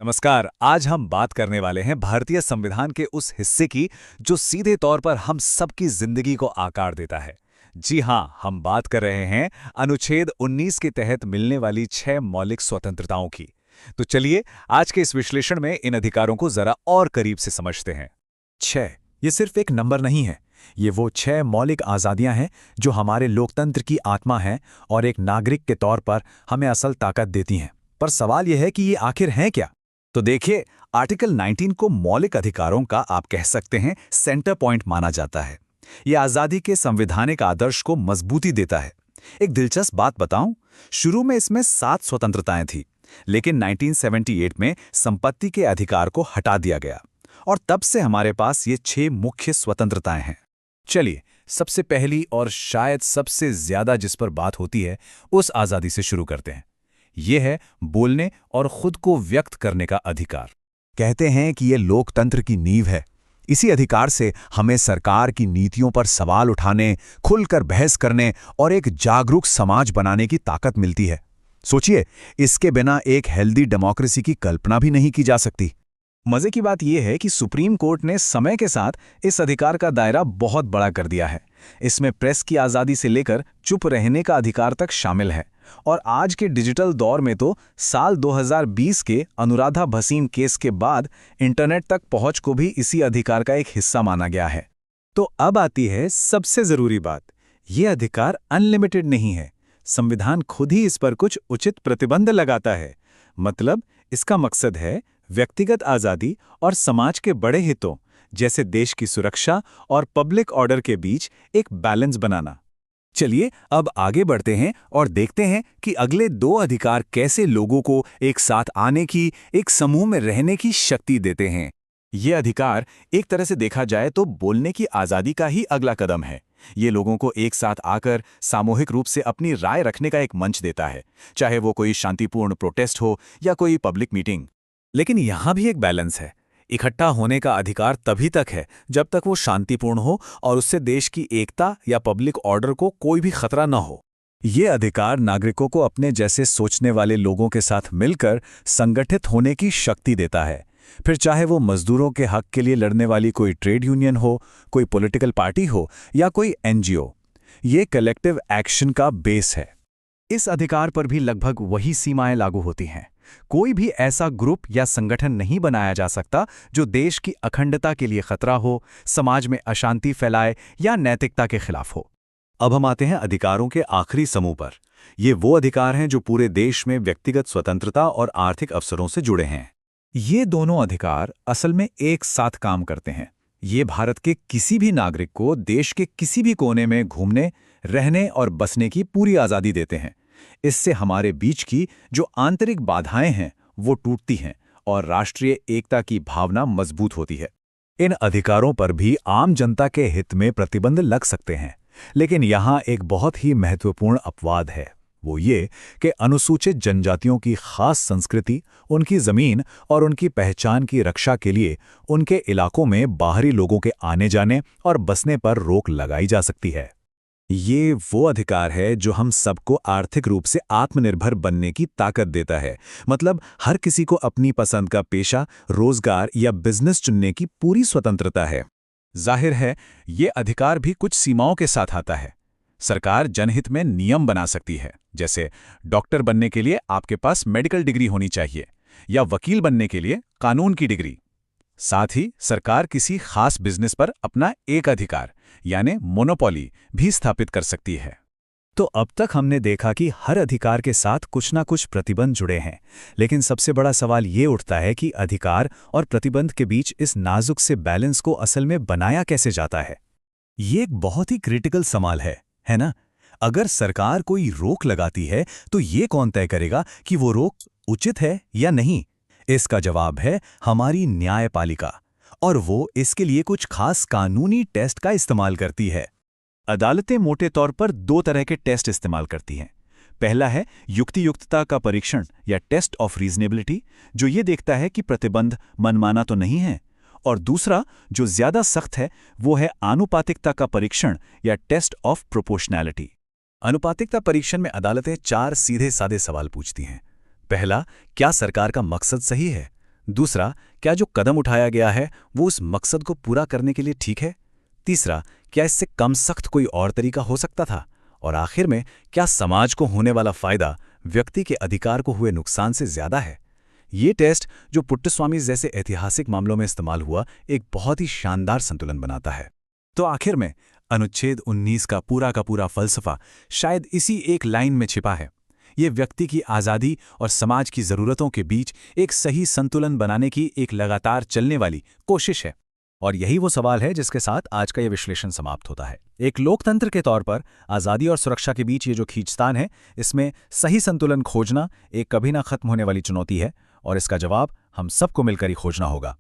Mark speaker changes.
Speaker 1: नमस्कार। आज हम बात करने वाले हैं भारतीय संविधान के उस हिस्से की जो सीधे तौर पर हम सबकी जिंदगी को आकार देता है। जी हाँ, हम बात कर रहे हैं अनुच्छेद 19 के तहत मिलने वाली 6 मौलिक स्वतंत्रताओं की। तो चलिए आज के इस विश्लेषण में इन अधिकारों को जरा और करीब से समझते हैं।
Speaker 2: 6 ये सिर्फ एक नंबर नहीं है, ये वो 6 मौलिक आज़ादियां हैं जो हमारे लोकतंत्र की आत्मा हैं और एक नागरिक के तौर पर हमें असल ताकत देती हैं। पर सवाल यह है कि ये आखिर हैं क्या?
Speaker 1: तो देखिए, आर्टिकल 19 को मौलिक अधिकारों का आप कह सकते हैं सेंटर पॉइंट माना जाता है। ये आज़ादी के संवैधानिक आदर्श को मजबूती देता है। एक दिलचस्प बात बताऊं, शुरू में इसमें 7 स्वतंत्रताएं थी, लेकिन 1978 में संपत्ति के अधिकार को हटा दिया गया और तब से हमारे पास ये 6 मुख्य स्वतंत्रताएं हैं।
Speaker 2: चलिए, सबसे पहली और शायद सबसे ज्यादा जिस पर बात होती है उस आज़ादी से शुरू करते हैं। ये है बोलने और खुद को व्यक्त करने का अधिकार।
Speaker 3: कहते हैं कि ये लोकतंत्र की नींव है। इसी अधिकार से हमें सरकार की नीतियों पर सवाल उठाने, खुलकर बहस करने और एक जागरूक समाज बनाने की ताकत मिलती है। सोचिए, इसके बिना एक हेल्दी डेमोक्रेसी की कल्पना भी नहीं की जा सकती।
Speaker 2: मजे की बात यह है कि सुप्रीम कोर्ट ने समय के साथ इस अधिकार का दायरा बहुत बड़ा कर दिया है। इसमें प्रेस की आज़ादी से लेकर चुप रहने का अधिकार तक शामिल है। और आज के डिजिटल दौर में तो साल 2020 के अनुराधा भसीन केस के बाद इंटरनेट तक पहुंच को भी इसी अधिकार का एक हिस्सा माना गया है।
Speaker 1: तो अब आती है सबसे जरूरी बात, ये अधिकार अनलिमिटेड नहीं है। संविधान खुद ही इस पर कुछ उचित प्रतिबंध लगाता है। मतलब इसका मकसद है व्यक्तिगत आज़ादी और समाज के बड़े हितों जैसे देश की सुरक्षा और पब्लिक ऑर्डर के बीच एक बैलेंस बनाना। चलिए अब आगे बढ़ते हैं और देखते हैं कि अगले 2 अधिकार कैसे लोगों को एक साथ आने की, एक समूह में रहने की शक्ति देते हैं।
Speaker 2: ये अधिकार एक तरह से देखा जाए तो बोलने की आज़ादी का ही अगला कदम है। ये लोगों को एक साथ आकर सामूहिक रूप से अपनी राय रखने का एक मंच देता है, चाहे वो कोई शांतिपूर्ण प्रोटेस्ट हो या कोई पब्लिक मीटिंग।
Speaker 1: लेकिन यहाँ भी एक बैलेंस है। इकट्ठा होने का अधिकार तभी तक है जब तक वो शांतिपूर्ण हो और उससे देश की एकता या पब्लिक ऑर्डर को कोई भी खतरा न हो। ये अधिकार नागरिकों को अपने जैसे सोचने वाले लोगों के साथ मिलकर संगठित होने की शक्ति देता है। फिर चाहे वो मजदूरों के हक के लिए लड़ने वाली कोई ट्रेड यूनियन हो, कोई पॉलिटिकल पार्टी हो या कोई NGO, ये कलेक्टिव एक्शन का बेस है।
Speaker 2: इस अधिकार पर भी लगभग वही सीमाएं लागू होती हैं। कोई भी ऐसा ग्रुप या संगठन नहीं बनाया जा सकता जो देश की अखंडता के लिए खतरा हो, समाज में अशांति फैलाए या नैतिकता के खिलाफ हो।
Speaker 1: अब हम आते हैं अधिकारों के आखिरी समूह पर। ये वो अधिकार हैं जो पूरे देश में व्यक्तिगत स्वतंत्रता और आर्थिक अवसरों से जुड़े हैं।
Speaker 2: ये दोनों अधिकार असल में एक साथ काम करते हैं। ये भारत के किसी भी नागरिक को देश के किसी भी कोने में घूमने, रहने और बसने की पूरी आज़ादी देते हैं। इससे हमारे बीच की जो आंतरिक बाधाएं हैं वो टूटती हैं और राष्ट्रीय एकता की भावना मजबूत होती है।
Speaker 3: इन अधिकारों पर भी आम जनता के हित में प्रतिबंध लग सकते हैं, लेकिन यहाँ एक बहुत ही महत्वपूर्ण अपवाद है। वो ये कि अनुसूचित जनजातियों की खास संस्कृति, उनकी जमीन और उनकी पहचान की रक्षा के लिए उनके इलाकों में बाहरी लोगों के आने जाने और बसने पर रोक लगाई जा सकती है। ये वो अधिकार है जो हम सबको आर्थिक रूप से आत्मनिर्भर बनने की ताकत देता है। मतलब हर किसी को अपनी पसंद का पेशा, रोजगार या बिजनेस चुनने की पूरी स्वतंत्रता है।
Speaker 2: जाहिर है, ये अधिकार भी कुछ सीमाओं के साथ आता है। सरकार जनहित में नियम बना सकती है, जैसे डॉक्टर बनने के लिए आपके पास मेडिकल डिग्री होनी चाहिए या वकील बनने के लिए कानून की डिग्री। साथ ही सरकार किसी खास बिजनेस पर अपना एक अधिकार यानी मोनोपोली भी स्थापित कर सकती है।
Speaker 3: तो अब तक हमने देखा कि हर अधिकार के साथ कुछ ना कुछ प्रतिबंध जुड़े हैं, लेकिन सबसे बड़ा सवाल ये उठता है कि अधिकार और प्रतिबंध के बीच इस नाजुक से बैलेंस को असल में बनाया कैसे जाता है। ये एक बहुत ही क्रिटिकल सवाल है ना? अगर सरकार कोई रोक लगाती है तो ये कौन तय करेगा कि वो रोक उचित है या नहीं? इसका जवाब है हमारी न्यायपालिका, और वो इसके लिए कुछ खास कानूनी टेस्ट का इस्तेमाल करती है।
Speaker 2: अदालतें मोटे तौर पर 2 तरह के टेस्ट इस्तेमाल करती हैं। पहला है युक्तियुक्तता का परीक्षण या टेस्ट ऑफ रीजनेबिलिटी, जो ये देखता है कि प्रतिबंध मनमाना तो नहीं है। और दूसरा, जो ज्यादा सख्त है, वो है आनुपातिकता का परीक्षण या टेस्ट ऑफ प्रोपोर्शनैलिटी।
Speaker 3: अनुपातिकता परीक्षण में अदालतें 4 सीधे साधे सवाल पूछती हैं। पहला, क्या सरकार का मकसद सही है? दूसरा, क्या जो कदम उठाया गया है वो उस मकसद को पूरा करने के लिए ठीक है? तीसरा, क्या इससे कम सख्त कोई और तरीका हो सकता था? और आखिर में, क्या समाज को होने वाला फायदा व्यक्ति के अधिकार को हुए नुकसान से ज्यादा है? ये टेस्ट, जो पुट्टस्वामी जैसे ऐतिहासिक मामलों में इस्तेमाल हुआ, एक बहुत ही शानदार संतुलन बनाता है।
Speaker 1: तो आखिर में अनुच्छेद 19 का पूरा फलसफा शायद इसी एक लाइन में छिपा है। ये व्यक्ति की आज़ादी और समाज की ज़रूरतों के बीच एक सही संतुलन बनाने की एक लगातार चलने वाली कोशिश है।
Speaker 3: और यही वो सवाल है जिसके साथ आज का ये विश्लेषण समाप्त होता है। एक लोकतंत्र के तौर पर आज़ादी और सुरक्षा के बीच ये जो खींचतान है, इसमें सही संतुलन खोजना एक कभी ना खत्म होने वाली चुनौती है, और इसका जवाब हम सबको मिलकर ही खोजना होगा।